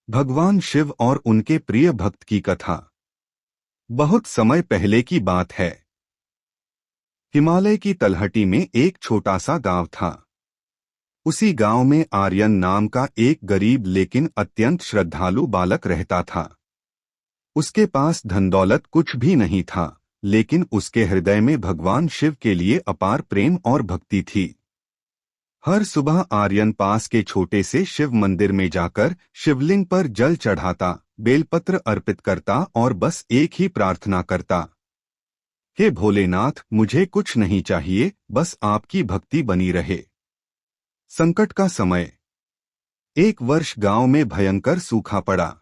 भगवान शिव और उनके प्रिय भक्त की कथा। बहुत समय पहले की बात है। हिमालय की तलहटी में एक छोटा सा गांव था। उसी गांव में आर्यन नाम का एक गरीब लेकिन अत्यंत श्रद्धालु बालक रहता था। उसके पास धन दौलत कुछ भी नहीं था, लेकिन उसके हृदय में भगवान शिव के लिए अपार प्रेम और भक्ति थी। हर सुबह आर्यन पास के छोटे से शिव मंदिर में जाकर शिवलिंग पर जल चढ़ाता, बेलपत्र अर्पित करता और बस एक ही प्रार्थना करता, हे भोलेनाथ, मुझे कुछ नहीं चाहिए, बस आपकी भक्ति बनी रहे। संकट का समय। एक वर्ष गांव में भयंकर सूखा पड़ा।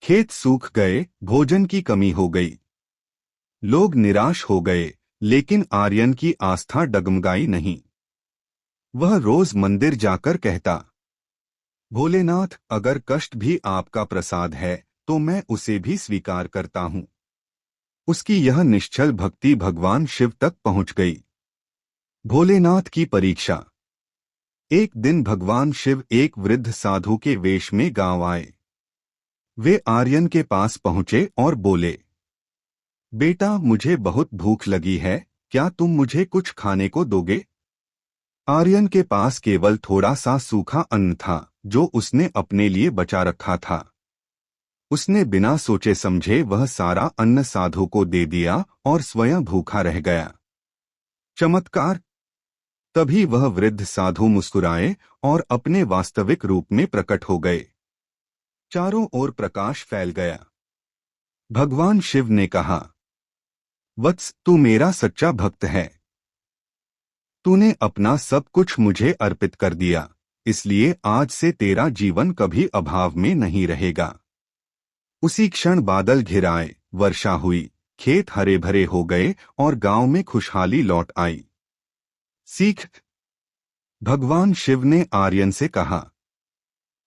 खेत सूख गए, भोजन की कमी हो गई। लोग निराश हो गए, लेकिन आर्यन की आस्था डगमगाई नहीं। वह रोज मंदिर जाकर कहता, भोलेनाथ, अगर कष्ट भी आपका प्रसाद है तो मैं उसे भी स्वीकार करता हूँ। उसकी यह निश्चल भक्ति भगवान शिव तक पहुंच गई। भोलेनाथ की परीक्षा। एक दिन भगवान शिव एक वृद्ध साधु के वेश में गांव आए। वे आर्यन के पास पहुंचे और बोले, बेटा, मुझे बहुत भूख लगी है, क्या तुम मुझे कुछ खाने को दोगे? आर्यन के पास केवल थोड़ा सा सूखा अन्न था, जो उसने अपने लिए बचा रखा था। उसने बिना सोचे समझे वह सारा अन्न साधु को दे दिया और स्वयं भूखा रह गया। चमत्कार। तभी वह वृद्ध साधु मुस्कुराए और अपने वास्तविक रूप में प्रकट हो गए। चारों ओर प्रकाश फैल गया। भगवान शिव ने कहा, वत्स, तू मेरा सच्चा भक्त है। तूने अपना सब कुछ मुझे अर्पित कर दिया, इसलिए आज से तेरा जीवन कभी अभाव में नहीं रहेगा। उसी क्षण बादल घिर आए, वर्षा हुई, खेत हरे भरे हो गए और गांव में खुशहाली लौट आई। सीख। भगवान शिव ने आर्यन से कहा,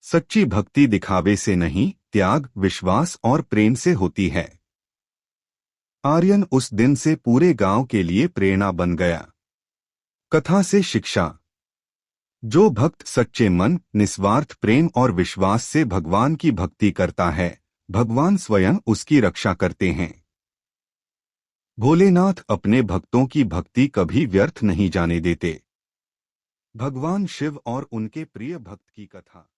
सच्ची भक्ति दिखावे से नहीं, त्याग, विश्वास और प्रेम से होती है। आर्यन उस दिन से पूरे गांव के लिए प्रेरणा बन गया। कथा से शिक्षा। जो भक्त सच्चे मन, निस्वार्थ प्रेम और विश्वास से भगवान की भक्ति करता है, भगवान स्वयं उसकी रक्षा करते हैं। भोलेनाथ अपने भक्तों की भक्ति कभी व्यर्थ नहीं जाने देते। भगवान शिव और उनके प्रिय भक्त की कथा।